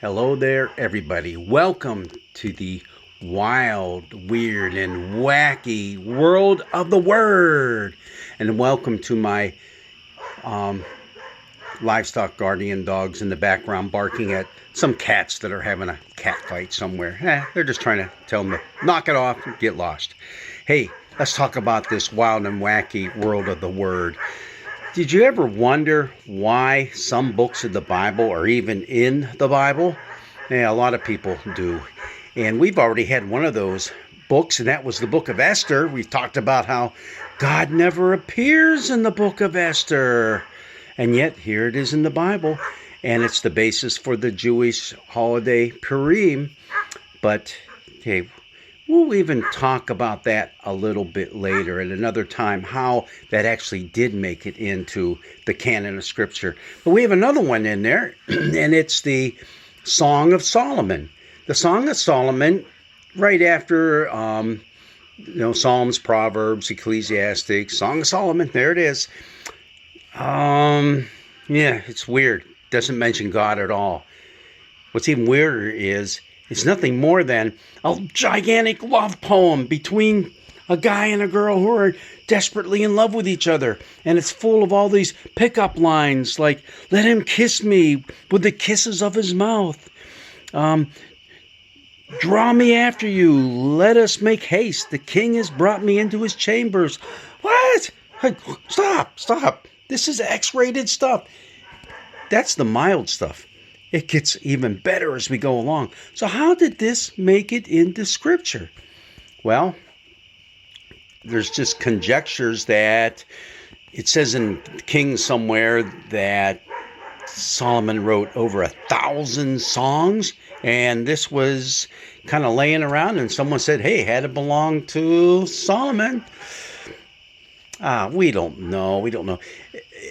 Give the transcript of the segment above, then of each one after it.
Hello there, everybody. Welcome to the wild, weird, and wacky world of the Word. And welcome to my livestock guardian dogs in the background barking at some cats that are having a cat fight somewhere. They're just trying to tell them to knock it off and get lost. Hey, let's talk about this wild and wacky world of the Word. Did you ever wonder why some books of the Bible are even in the Bible? Yeah, a lot of people do. And we've already had one of those books, and that was the book of Esther. We've talked about how God never appears in the book of Esther. And yet, here it is in the Bible, and it's the basis for the Jewish holiday Purim. But, hey, we'll even talk about that a little bit later at another time, how that actually did make it into the canon of Scripture. But we have another one in there, and it's the Song of Solomon. The Song of Solomon, right after Psalms, Proverbs, Ecclesiastes, Song of Solomon, there it is. It's weird. Doesn't mention God at all. What's even weirder is it's nothing more than a gigantic love poem between a guy and a girl who are desperately in love with each other. And it's full of all these pickup lines like, let him kiss me with the kisses of his mouth. Draw me after you. Let us make haste. The king has brought me into his chambers. What? Hey, stop. This is X-rated stuff. That's the mild stuff. It gets even better as we go along. So how did this make it into Scripture? Well, there's just conjectures that it says in Kings somewhere that Solomon wrote over 1,000 songs, and this was kind of laying around, and someone said, hey, had it belong to Solomon. We don't know.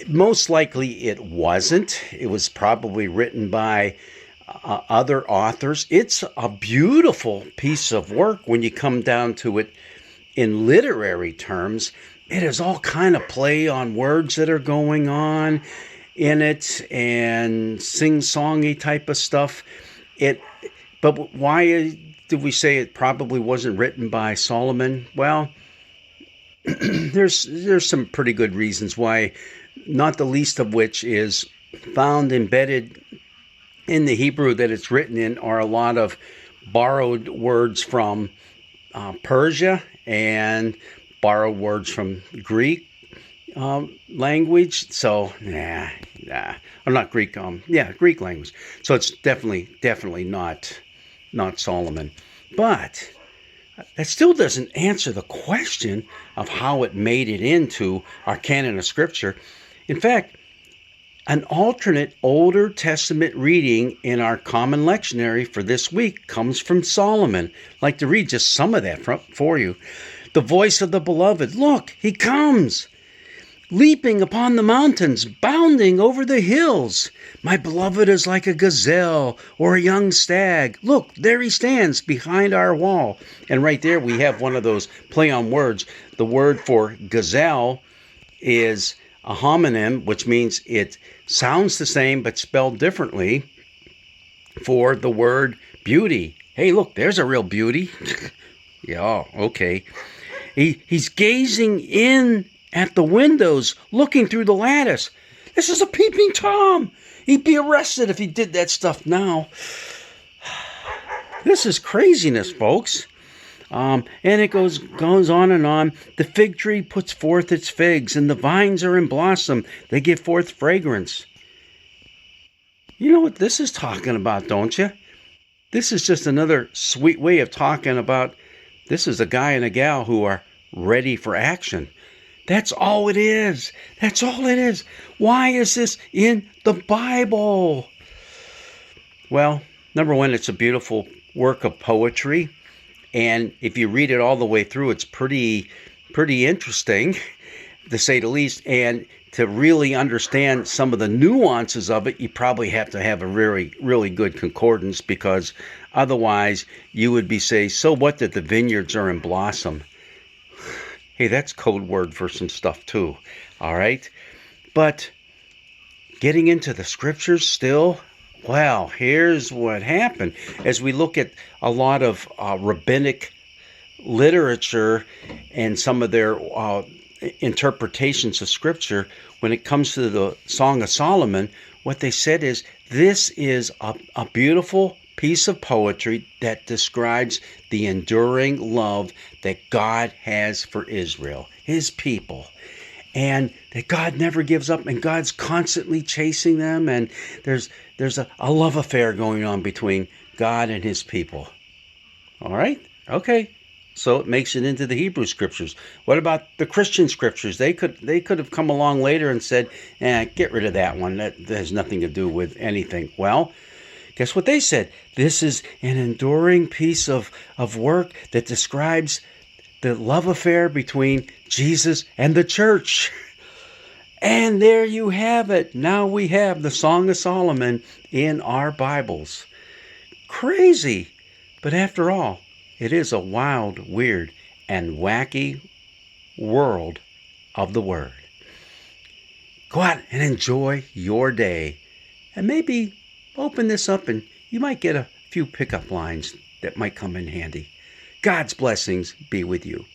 Most likely it wasn't. It was probably written by other authors. It's a beautiful piece of work when you come down to it in literary terms. It has all kind of play on words that are going on in it and sing-songy type of stuff. But why did we say it probably wasn't written by Solomon? Well, there's some pretty good reasons why, not the least of which is found embedded in the Hebrew that it's written in are a lot of borrowed words from Persia and borrowed words from Greek language. So, or not Greek, Greek language. So it's definitely not Solomon. But that still doesn't answer the question of how it made it into our canon of Scripture. In fact, an alternate Older Testament reading in our common lectionary for this week comes from Solomon. I'd like to read just some of that for you. The voice of the beloved, look, he comes, leaping upon the mountains, bounding over the hills. My beloved is like a gazelle or a young stag. Look, there he stands behind our wall. And right there we have one of those play on words. The word for gazelle is a homonym, which means it sounds the same but spelled differently for the word beauty. Hey, look, there's a real beauty. Yeah, okay. He's gazing in at the windows, looking through the lattice. This is a peeping Tom. He'd be arrested if he did that stuff now. This is craziness, folks. And it goes on and on. The fig tree puts forth its figs, and the vines are in blossom. They give forth fragrance. You know what this is talking about, don't you? This is just another sweet way of talking about this is a guy and a gal who are ready for action. That's all it is. That's all it is. Why is this in the Bible? Well, number one, it's a beautiful work of poetry. And if you read it all the way through, it's pretty interesting, to say the least. And to really understand some of the nuances of it, you probably have to have a really, really good concordance, because otherwise you would be saying, so what that the vineyards are in blossom? Hey, that's code word for some stuff too, all right? But getting into the Scriptures still, Well, here's what happened. As we look at a lot of rabbinic literature and some of their interpretations of Scripture, when it comes to the Song of Solomon, what they said is this is a beautiful piece of poetry that describes the enduring love that God has for Israel, his people. And that God never gives up, and God's constantly chasing them, and there's a love affair going on between God and his people. All right? Okay. So it makes it into the Hebrew scriptures. What about the Christian scriptures? They could have come along later and said, get rid of that one. That has nothing to do with anything. Well, guess what they said? This is an enduring piece of work that describes the love affair between Jesus and the church. And there you have it. Now we have the Song of Solomon in our Bibles. Crazy. But after all, it is a wild, weird, and wacky world of the Word. Go out and enjoy your day. And maybe open this up and you might get a few pickup lines that might come in handy. God's blessings be with you.